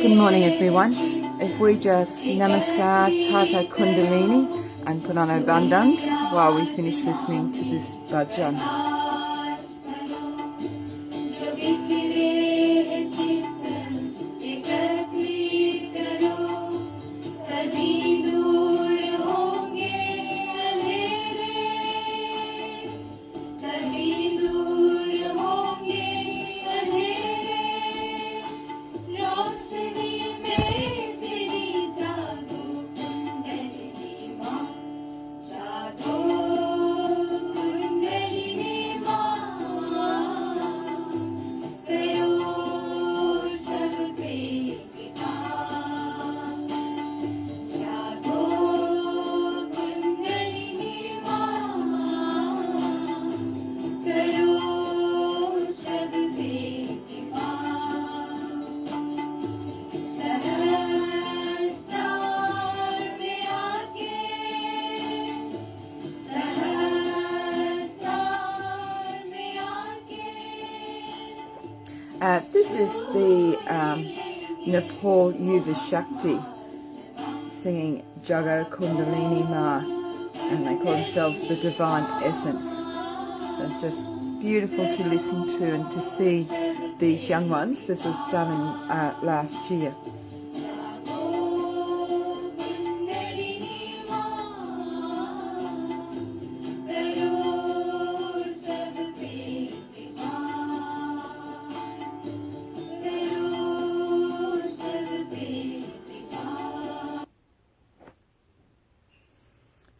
Good morning, everyone. If we just namaskar, tata kundalini, and put on abundance while we finish listening to this bhajan. This is the Nepal Yuva Shakti singing Jaga Kundalini Ma, and they call themselves the Divine Essence. So just beautiful to listen to and to see these young ones. This was done in last year.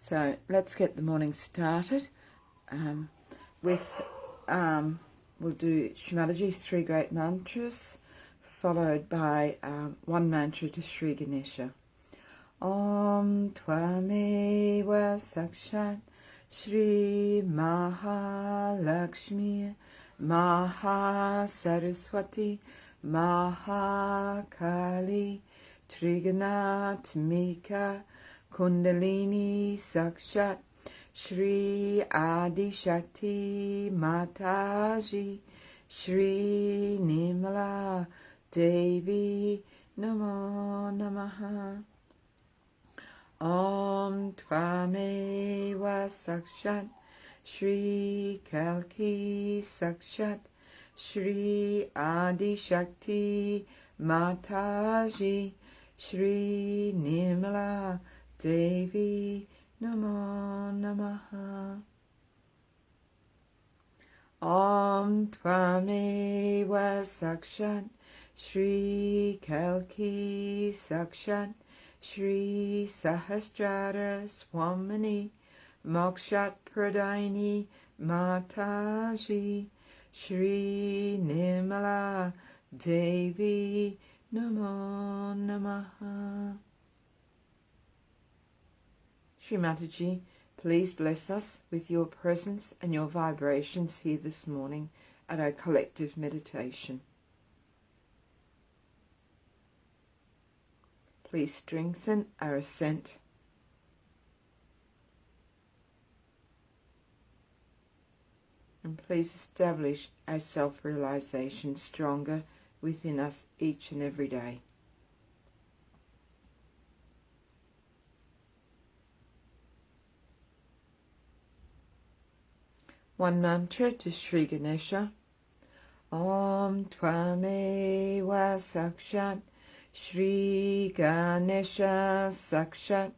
So let's get the morning started with, we'll do Shri Mataji's 3 great mantras, followed by one mantra to Shri Ganesha. Om Tvameva Sakshat Shri Mahalakshmi Mahasaraswati Mahakali Triganatmika Kundalini Sakshat Shri Adi Shakti Mataji Shri Nimala Devi Namo Namaha. Om Tvameva Sakshat Shri Kalki Sakshat Shri Adi Shakti Mataji Shri Nimala Devi Namo Namaha. Om Tvameva Sakshat Shri Kalki Sakshat Shri Sahasrara Swamini Mokshat Pradini Mataji Shri Nimala Devi Namo Namaha. Shri Mataji, please bless us with your presence and your vibrations here this morning at our collective meditation. Please strengthen our ascent. And please establish our self-realization stronger within us each and every day. One mantra to Shri Ganesha. Om Tvameva Sakshat Shri Ganesha Sakshat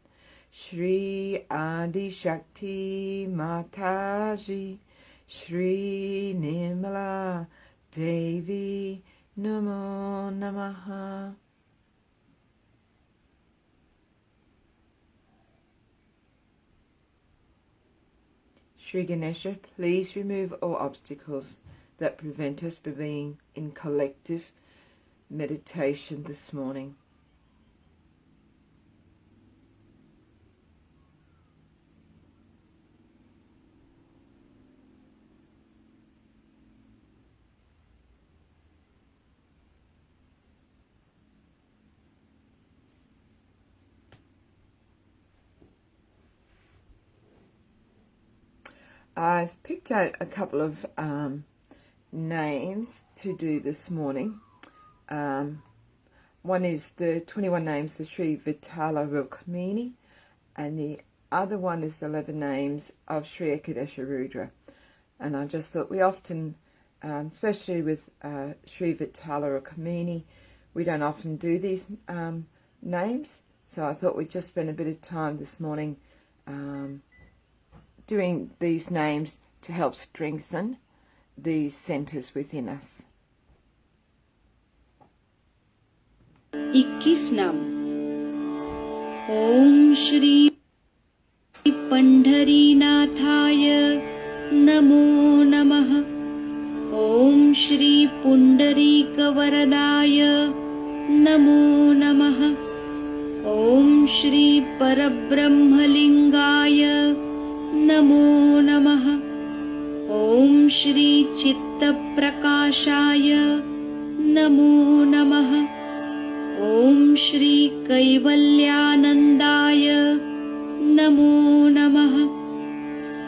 Shri Adi Shakti Mataji Shri Nimala Devi Namo Namaha. Shri Ganesha, please remove all obstacles that prevent us from being in collective meditation this morning. I've picked out a couple of names to do this morning. One is the 21 names of Shri Vitala Rukmini, and the other one is the 11 names of Shri Ekadesha Rudra. And I just thought we often, especially with Shri Vitala Rukmini, we don't often do these names. So I thought we'd just spend a bit of time this morning doing these names to help strengthen these centers within us. 21 नाम। ओम श्री पंढरीनाथाय नमो नमः। ओम श्री पुंडरीकवरदाय नमो नमः। ओम श्री परब्रह्मलिंगाय नमो नमः। ओम श्री चित्तप्रकाशाय नमो नमः। ओम श्री कैवल्यानंदाय नमो नमः।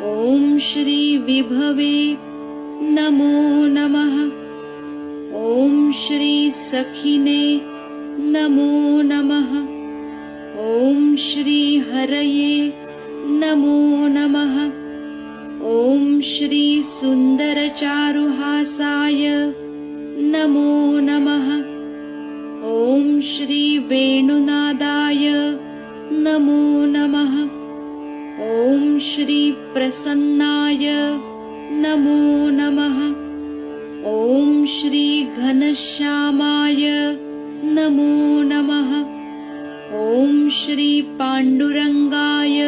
ओम श्री विभवे नमो नमः। ओम श्री सखिने नमो नमः। ओम श्री हरये नमो नमः। ओम श्री सुंदरचारुहासाय नमो नमः। ओम श्री वेणुनादाय नमो नमः। ओम श्री प्रसन्नाय नमो नमः। ओम श्री घनश्यामाय नमो नमः। ओम श्री पांडुरंगाय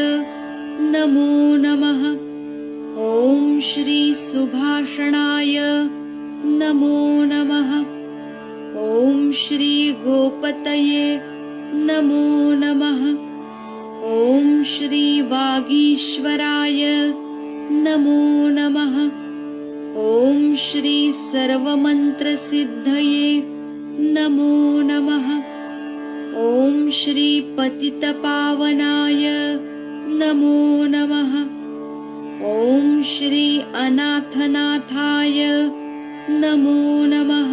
नमो नमः। ओम श्री सुभाषणाय नमो नमः। ओम श्री गोपतये नमो नमः। ओम श्री वागीश्वराय नमो नमः। ओम श्री सर्वमंत्रसिद्धये नमो नमः। ओम श्री पतितपावनाय नमो नमः। ओम श्री अनाथनाथाय नमो नमः।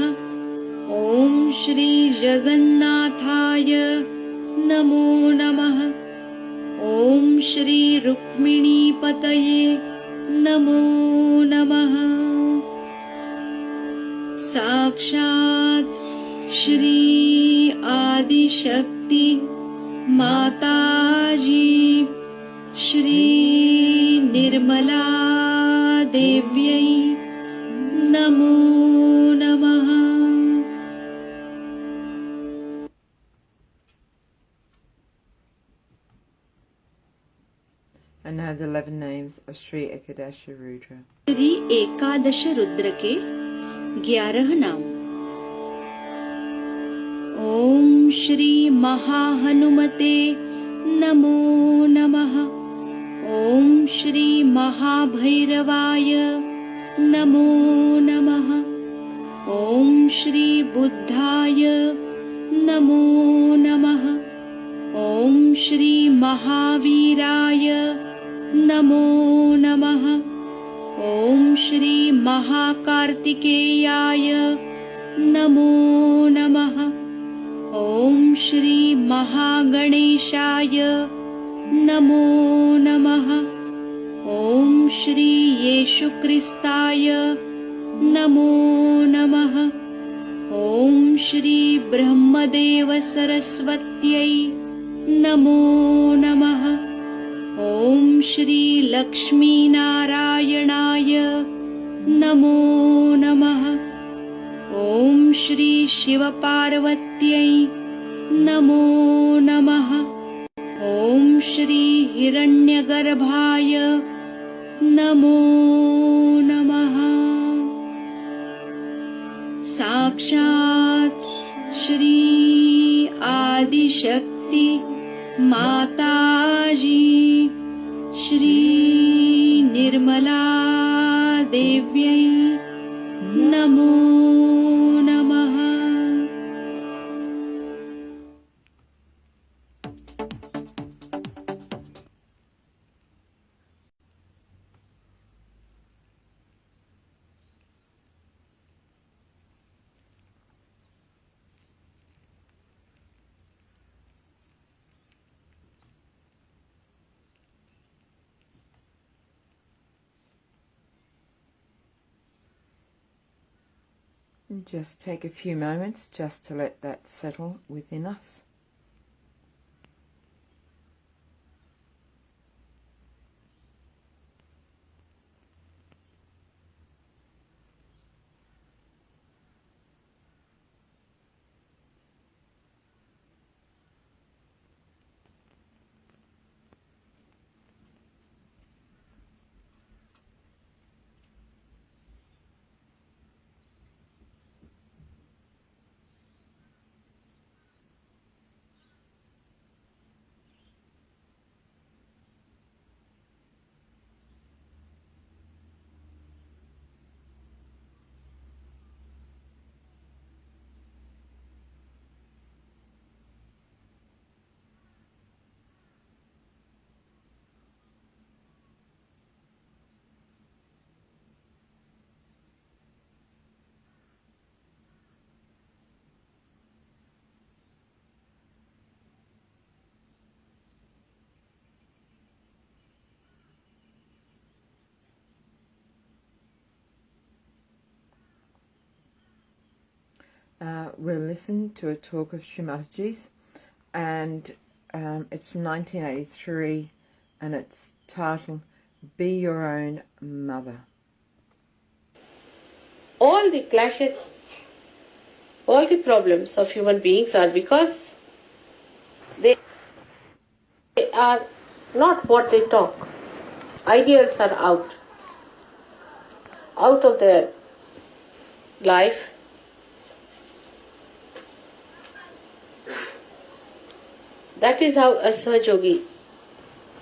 ओम श्री जगन्नाथाय नमो नमः। ओम श्री रुक्मिणीपतये नमो नमः। साक्षात् श्री आदिशक्ति माताजी श्री निर्मला देव्यै नमो नमः। And now the 11 names of Shri Ekadesha Rudra. Shri एकादश रुद्र के 11 नाम। ओम श्री महाहनुमते नमो नमः। ओम श्री महाभैरवाय नमो नमः। ओम श्री बुद्धाय नमो नमः। ओम श्री महावीराय नमो नमः। ओम श्री महाकार्तिकेयाय नमो नमः। ओम श्री महागणेशाय नमो नमः। ओम श्री येशुक्रिस्ताय नमो नमः। ओम श्री ब्रह्मदेव सरस्वत्यै नमो नमः। ओम श्री लक्ष्मीनारायणाय नमो नमः। ओम श्री शिवपार्वत्यै नमो नमः। ओम श्री हिरण्यगर्भाय नमो नमः। साक्षात् श्री आदिशक्ति माताजी श्री निर्मला देव्यै नमो नमः। And just take a few moments just to let that settle within us. We'll listen to a talk of Shri Mataji's, and it's from 1983, and it's titled Be Your Own Mother. All the clashes, all the problems of human beings are because they are not what they talk. Ideals are out of their life. That is how a Sahaja yogi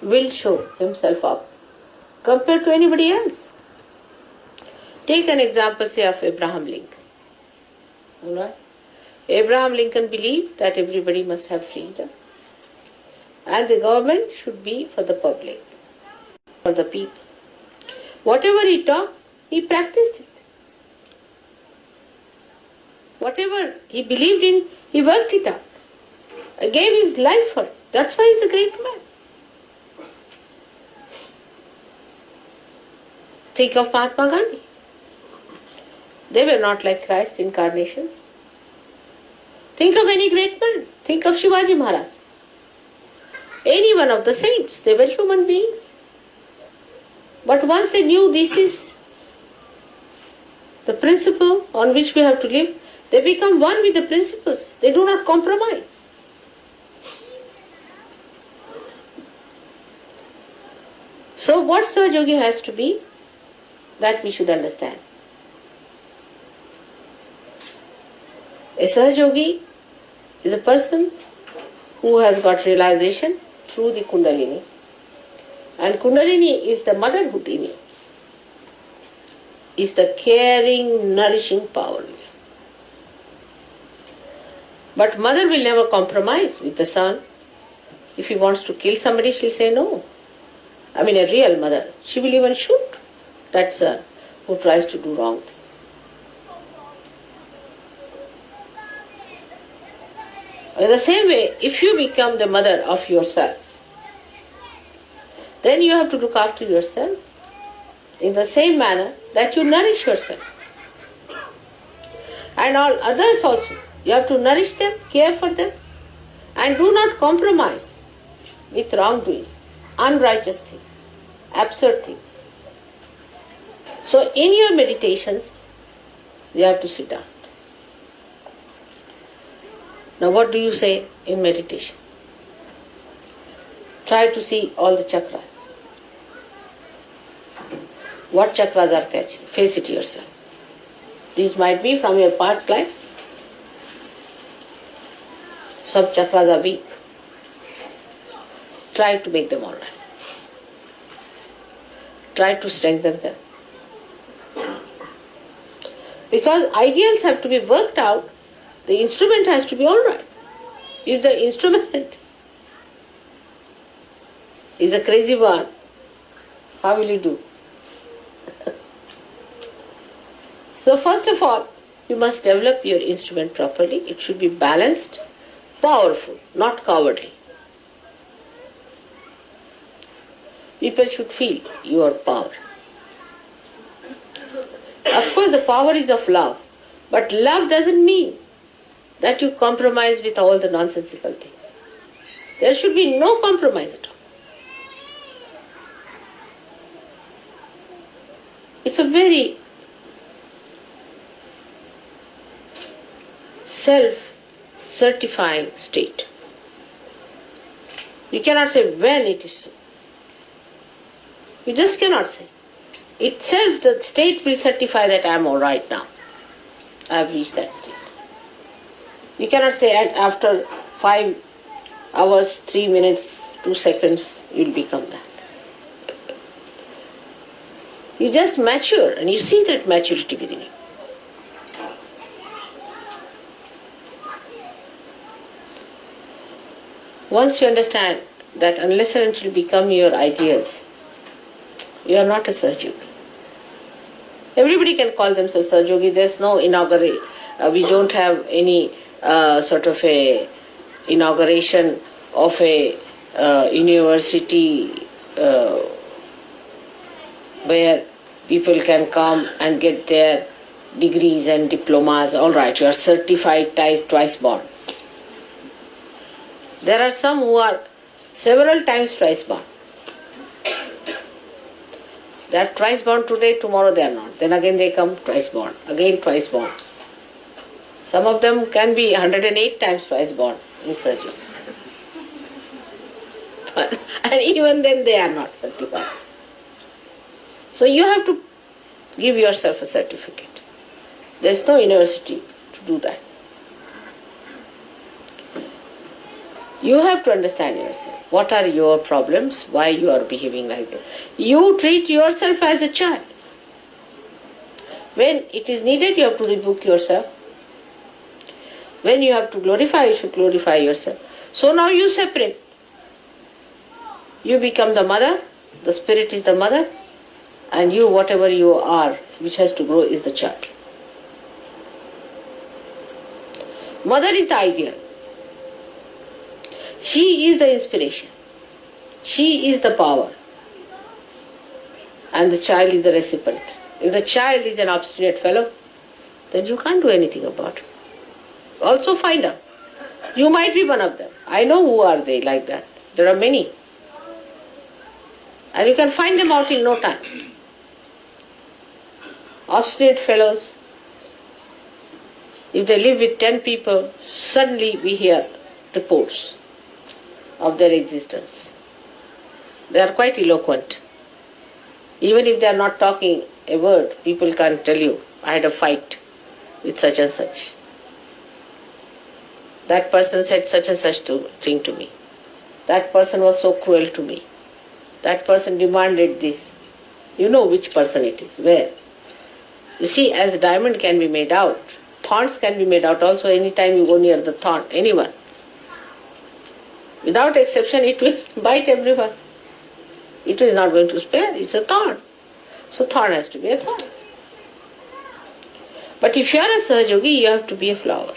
will show himself up compared to anybody else. Take an example, say, of Abraham Lincoln. Alright? Abraham Lincoln believed that everybody must have freedom and the government should be for the public, for the people. Whatever he taught, he practiced it. Whatever he believed in, he worked it out. Gave his life for it. That's why he's a great man. Think of Mahatma Gandhi. They were not like Christ incarnations. Think of any great man. Think of Shivaji Maharaj. Any one of the saints. They were human beings. But once they knew this is the principle on which we have to live, they become one with the principles. They do not compromise. So what Sahaja yogi has to be, that we should understand. A Sahaja yogi is a person who has got realization through the Kundalini. And Kundalini is the motherhood in you. Is the caring, nourishing power. But mother will never compromise with the son. If he wants to kill somebody, she'll say no. I mean, a real mother. She will even shoot that son who tries to do wrong things. In the same way, if you become the mother of yourself, then you have to look after yourself in the same manner that you nourish yourself. And all others also. You have to nourish them, care for them, and do not compromise with wrongdoings, unrighteous things, absurd things. So in your meditations, you have to sit down. Now what do you say in meditation? Try to see all the chakras. What chakras are catching? Face it yourself. These might be from your past life. Some chakras are weak. Try to make them all right. Try to strengthen them. Because ideals have to be worked out, the instrument has to be all right. If the instrument is a crazy one, how will you do? So first of all, you must develop your instrument properly. It should be balanced, powerful, not cowardly. People should feel your power. Of course, the power is of love. But love doesn't mean that you compromise with all the nonsensical things. There should be no compromise at all. It's a very self-certifying state. You cannot say when it is so. You just cannot say. Itself, the state will certify that I am all right now. I have reached that state. You cannot say after 5 hours, 3 minutes, 2 seconds, you will become that. You just mature and you see that maturity within you. Once you understand that unless and until you become your ideals, you are not a Sahaja. Everybody can call themselves Sahaja. There's no inauguration. We don't have any sort of a inauguration of a university where people can come and get their degrees and diplomas. All right, you are certified twice born. There are some who are several times twice born. They are twice born today, tomorrow they are not. Then again they come twice born, again twice born. Some of them can be 108 times twice born in Sahaja. And even then they are not certified. So you have to give yourself a certificate. There is no university to do that. You have to understand yourself. What are your problems? Why you are behaving like that? You treat yourself as a child. When it is needed, you have to rebuke yourself. When you have to glorify, you should glorify yourself. So now you separate. You become the mother, the spirit is the mother, and you, whatever you are, which has to grow, is the child. Mother is the ideal. She is the inspiration. She is the power. And the child is the recipient. If the child is an obstinate fellow, then you can't do anything about it. Also find out. You might be one of them. I know who are they like that. There are many. And you can find them out in no time. Obstinate fellows, if they live with 10 people, suddenly we hear reports of their existence. They are quite eloquent. Even if they are not talking a word, people can tell you, I had a fight with such and such. That person said such and such thing to me. That person was so cruel to me. That person demanded this. You know which person it is, where. You see, as diamond can be made out, thorns can be made out also anytime you go near the thorn, anyone. Without exception, it will bite everyone. It is not going to spare, it's a thorn. So thorn has to be a thorn. But if you are a Sahaja, you have to be a flower.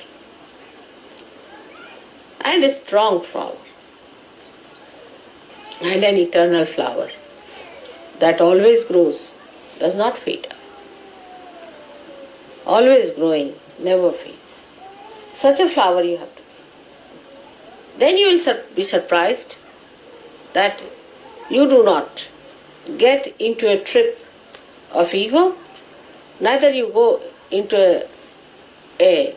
And a strong flower. And an eternal flower that always grows, does not fade. Always growing, never fades. Such a flower you have to be. Then you will be surprised that you do not get into a trip of ego, neither you go into a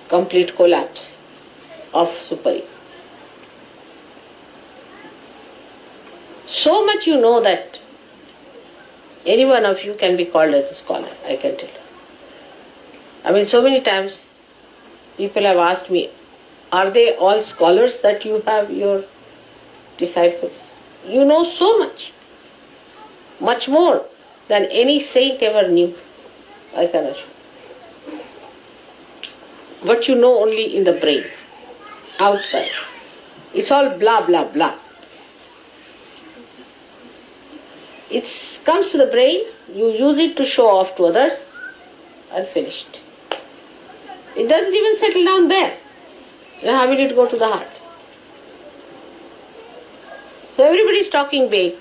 complete collapse of super-ego. So much you know that any one of you can be called as a scholar, I can tell you. I mean, so many times people have asked me, are they all scholars that you have your disciples? You know so much, much more than any saint ever knew, I can assure. But you know only in the brain, outside. It's all blah, blah, blah. It comes to the brain, you use it to show off to others, and finished. It doesn't even settle down there. Then how will it go to the heart? So everybody is talking big.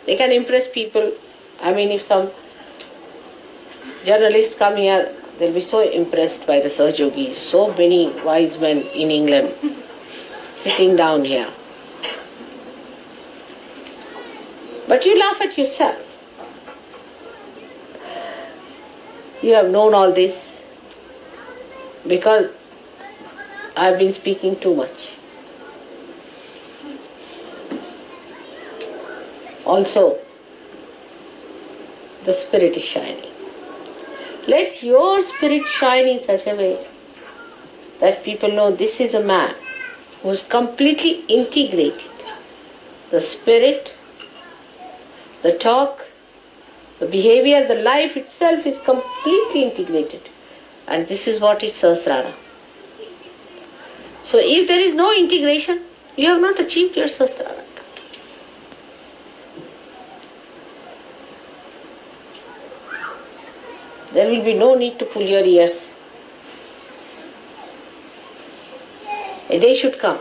They can impress people. I mean, if some journalists come here, they'll be so impressed by the Sahajogis. So many wise men in England sitting down here. But you laugh at yourself. You have known all this because I've been speaking too much. Also, the spirit is shining. Let your spirit shine in such a way that people know this is a man who is completely integrated. The spirit, the talk, the behavior, the life itself is completely integrated. And this is what is Sahasrara. So if there is no integration, you have not achieved your Sahasrara. There will be no need to pull your ears. A day should come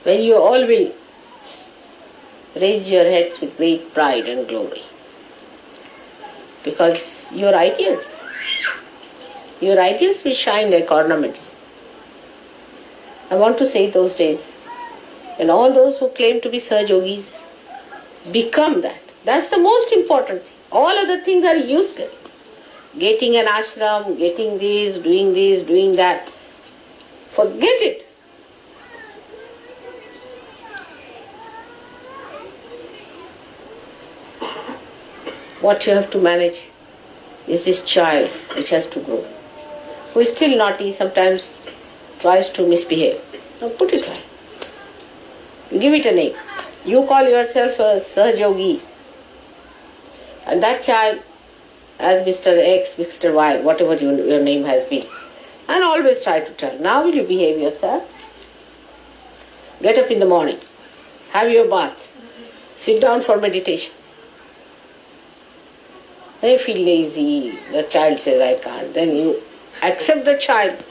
when you all will raise your heads with great pride and glory. Because your ideals will shine like ornaments. I want to say those days when all those who claim to be Sahajogis become that. That's the most important thing. All other things are useless. Getting an ashram, getting this, doing that. Forget it. What you have to manage is this child which has to grow, who is still naughty, sometimes tries to misbehave. Now put it right. Give it a name. You call yourself a Sahajogi. And that child, as Mr. X, Mr. Y, whatever your name has been, and always try to tell, now will you behave yourself? Get up in the morning, have your bath, sit down for meditation. When you feel lazy, the child says, I can't, then you accept the child.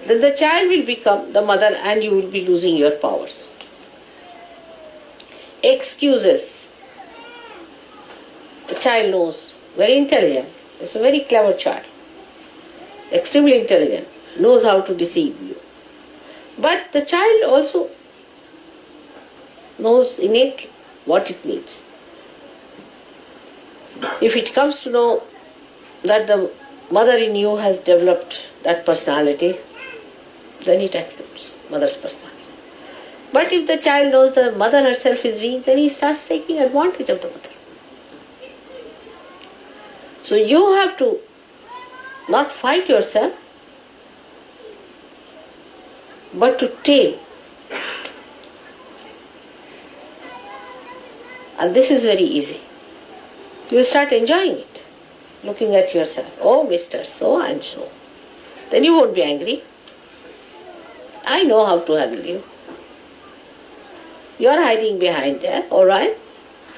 Then the child will become the mother and you will be losing your powers. Excuses. The child knows, very intelligent. It's a very clever child. Extremely intelligent. Knows how to deceive you. But the child also knows innately what it needs. If it comes to know that the mother in you has developed that personality, then it accepts mother's personality. But if the child knows the mother herself is weak, then he starts taking advantage of the mother. So you have to not fight yourself, but to tame. And this is very easy. You start enjoying it, looking at yourself. Oh, Mr. So and so. Then you won't be angry. I know how to handle you. You are hiding behind there, alright?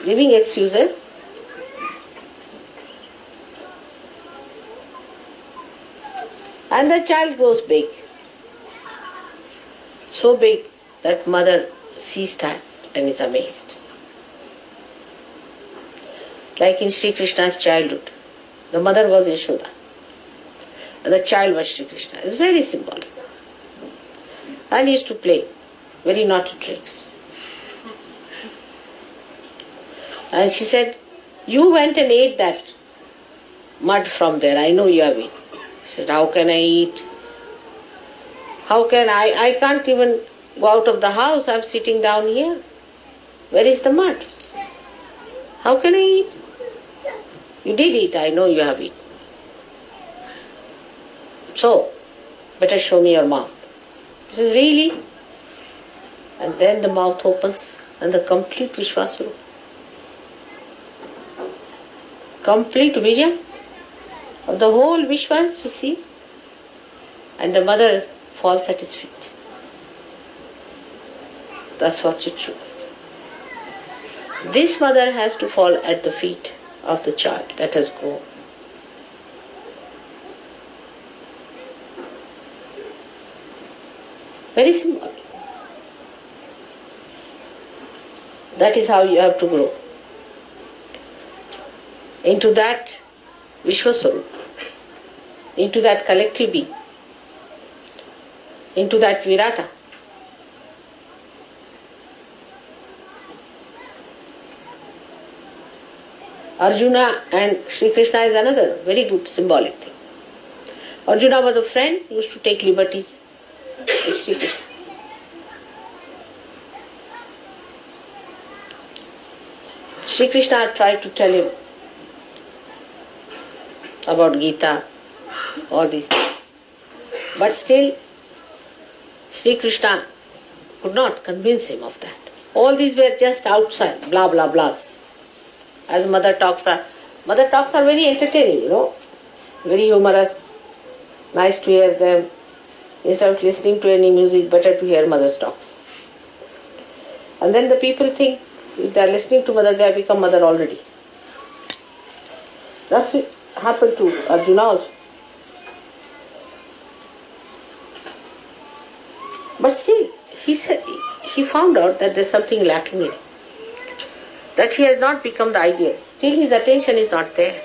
Giving excuses. And the child grows big. So big that mother sees that and is amazed. Like in Sri Krishna's childhood, the mother was Yashoda and the child was Sri Krishna. It's very symbolic. And he used to play very naughty tricks. And she said, you went and ate that mud from there. I know you have eaten. He said, how can I eat? How can I can't even go out of the house. I'm sitting down here. Where is the mud? How can I eat? You did eat. I know you have eaten. So, better show me your mouth. He says, really? And then the mouth opens and the complete Vishwasvarupa. Complete vision of the whole Vishwa she sees. And the mother falls at his feet. That's what it should be. This mother has to fall at the feet of the child that has grown. Very simple. That is how you have to grow. into that Vishwaswarup, into that collective being, into that Virata. Arjuna and Sri Krishna is another very good symbolic thing. Arjuna was a friend, used to take liberties with Sri Krishna. Sri Krishna tried to tell him about Gita, all these things. But still, Sri Krishna could not convince him of that. All these were just outside, blah blah blahs. As mother talks are very entertaining, very humorous, nice to hear them. Instead of listening to any music, better to hear mother's talks. And then the people think if they are listening to mother, they have become mother already. That's what happened to Arjuna also. But still, he found out that there's something lacking in him. That he has not become the ideal. Still his attention is not there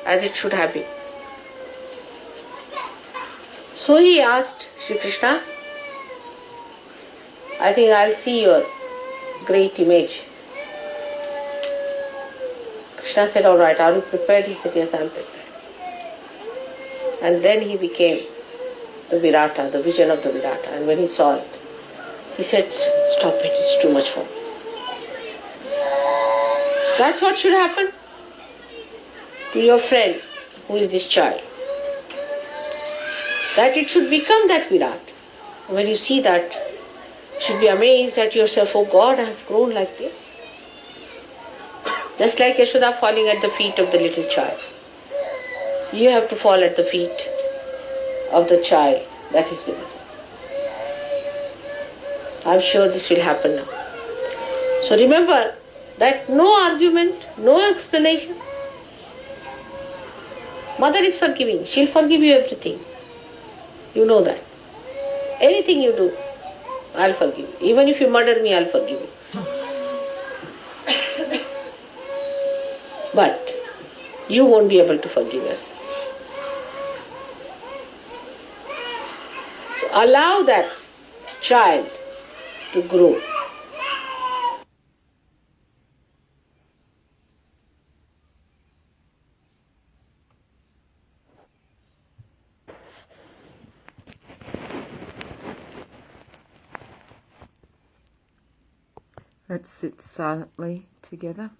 as it should have been. So he asked Sri Krishna, I think I'll see your great image. Krishna said, alright, are you prepared? He said, yes, I am prepared. And then he became the Virata, the vision of the Virata. And when he saw it, he said, stop it, it's too much for me. That's what should happen to your friend who is this child. That it should become that Virat. When you see that, you should be amazed at yourself, oh God, I have grown like this. Just like Yashoda falling at the feet of the little child. You have to fall at the feet of the child that is with you. I'm sure this will happen now. So remember that no argument, no explanation. Mother is forgiving. She'll forgive you everything. You know that. Anything you do, I'll forgive you. Even if you murder me, I'll forgive you. But you won't be able to forgive yourself. So allow that child to grow. Let's sit silently together.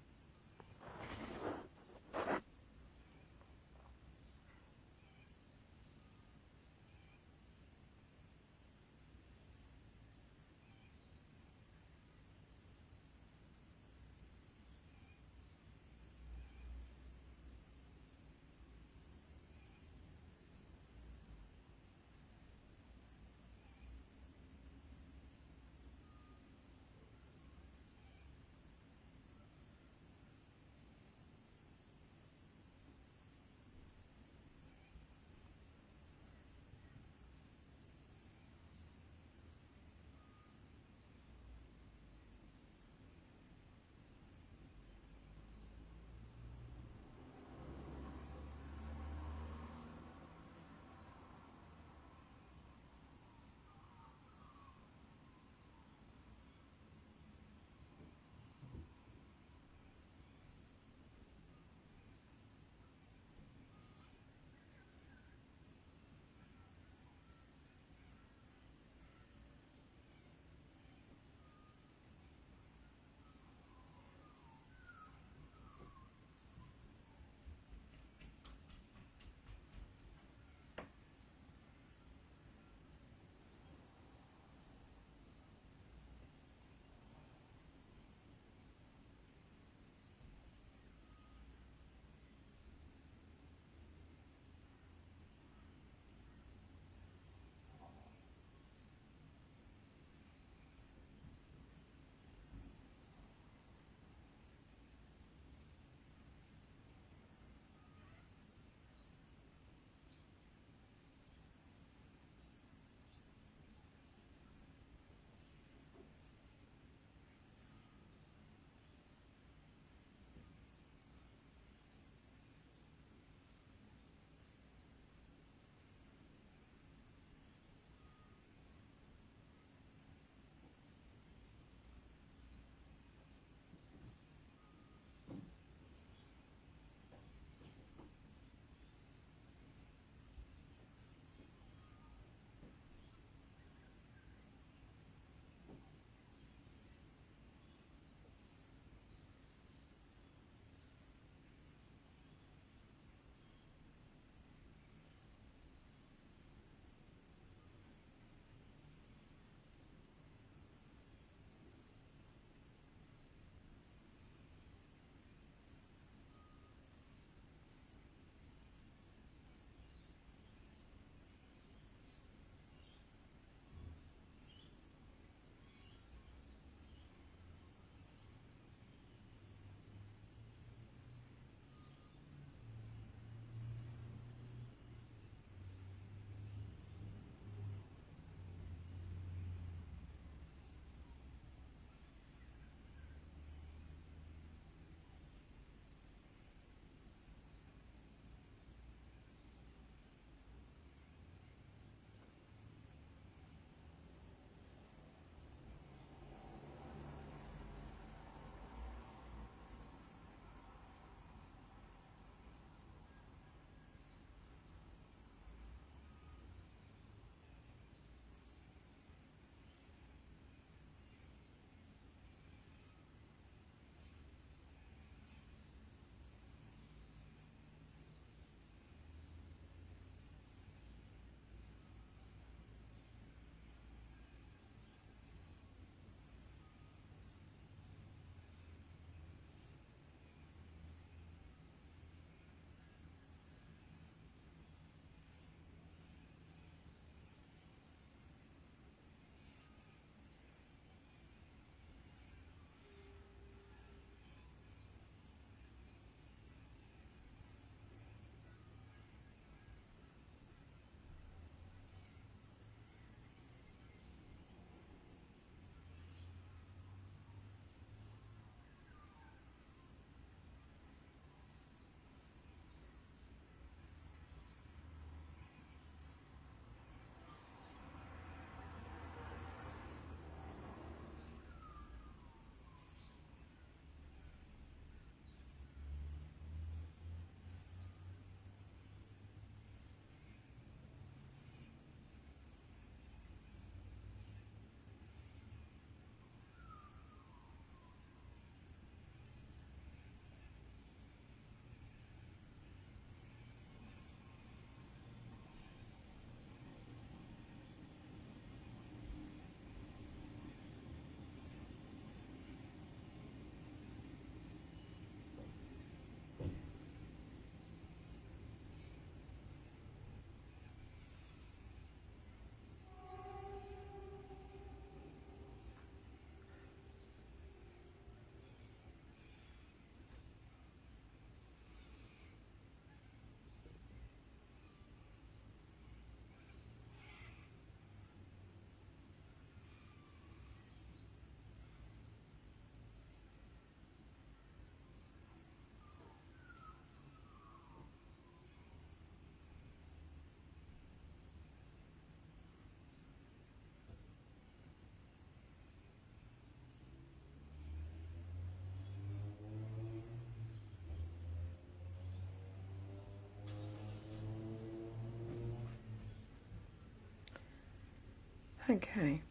Okay.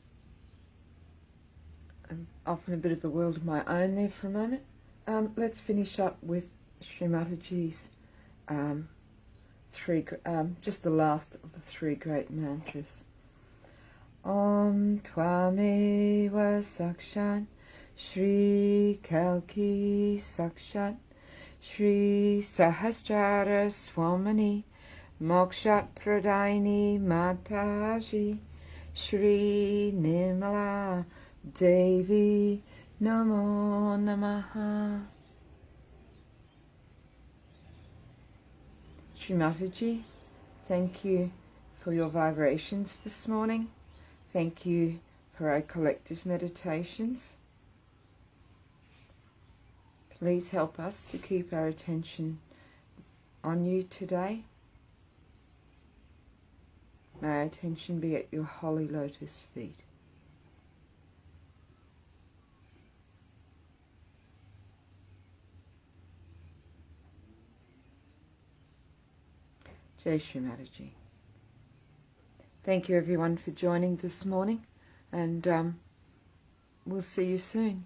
I'm off in a bit of a world of my own there for a moment. Let's finish up with Shri Mataji's just the last of the three great mantras. Om Tvameva Sakshat Shri Kalki Sakshat Shri Sahasrara Swamini Mokshat Pradaini Mataji Shri Nirmala Devi Namo Namaha. Shri Mataji, thank you for your vibrations this morning. Thank you for our collective meditations. Please help us to keep our attention on you today. May our attention be at your holy lotus feet. Jai Shri Mataji. Thank you everyone for joining this morning, and we'll see you soon.